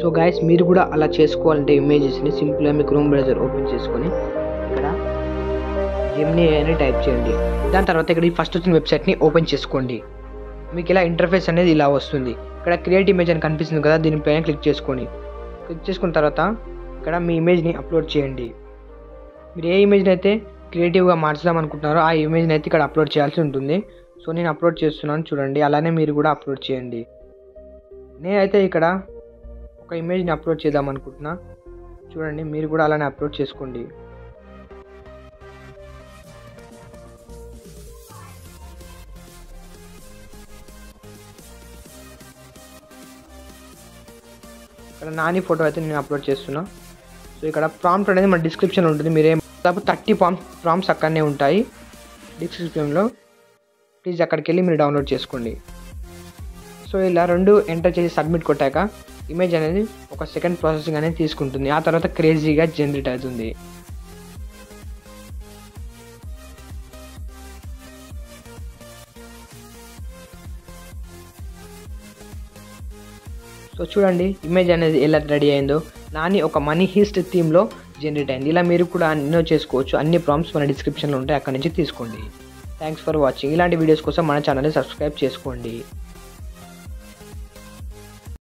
So guys మీరు కూడా అలా చేసుకోవాలంటే ఇమేజెస్ని సింపుల్గా మీ క్రోమ్ బ్రౌజర్ ఓపెన్ చేసుకొని ఇక్కడ జెమినీ అని టైప్ చేయండి. దాని తర్వాత ఇక్కడ ఈ ఫస్ట్ వచ్చిన వెబ్సైట్ని ఓపెన్ చేసుకోండి. మీకు ఇలా ఇంటర్ఫేస్ అనేది ఇలా వస్తుంది. ఇక్కడ క్రియేట్ ఇమేజ్ అని కనిపిస్తుంది కదా, దీనిపైన క్లిక్ చేసుకోండి. క్లిక్ చేసుకున్న తర్వాత ఇక్కడ మీ ఇమేజ్ని అప్లోడ్ చేయండి. మీరు ఏ ఇమేజ్ని అయితే క్రియేటివ్గా మార్చుదాం అనుకుంటున్నారో ఆ ఇమేజ్ని అయితే ఇక్కడ అప్లోడ్ చేయాల్సి ఉంటుంది. సో నేను అప్లోడ్ చేస్తున్నాను చూడండి, అలానే మీరు కూడా అప్లోడ్ చేయండి. నేనైతే ఇక్కడ ఒక ఇమేజ్ని అప్లోడ్ చేద్దాం అనుకుంటున్నా, చూడండి మీరు కూడా అలానే అప్లోడ్ చేసుకోండి. ఇక్కడ నాని ఫోటో అయితే నేను అప్లోడ్ చేస్తున్నా. సో ఇక్కడ ప్రాంప్ట్ అనేది మన డిస్క్రిప్షన్లో ఉంటుంది. మీరేం దాదాపు 30 ప్రాంప్ట్స్ అక్కడనే ఉంటాయి డిస్క్రిప్షన్లో. ప్లీజ్ అక్కడికి వెళ్ళి మీరు డౌన్లోడ్ చేసుకోండి. సో ఇలా 2 ఎంటర్ చేసి సబ్మిట్ కొట్టాక ఇమేజ్ అనేది ఒక సెకండ్ ప్రాసెసింగ్ అనేది తీసుకుంటుంది. ఆ తర్వాత క్రేజీగా జనరేట్ అవుతుంది. సో చూడండి ఇమేజ్ అనేది ఎలా రెడీ అయిందో. నాని ఒక మనీ హీస్ట్ థీమ్లో జనరేట్ అయింది. ఇలా మీరు కూడా ఎన్నో చేసుకోవచ్చు. అన్ని ప్రాంప్ట్స్ మన డిస్క్రిప్షన్లో ఉంటాయి, అక్కడి నుంచి తీసుకోండి. Thanks for watching. ఇలాంటి వీడియోస్ కోసం మన ఛానల్ని సబ్స్క్రైబ్ చేసుకోండి.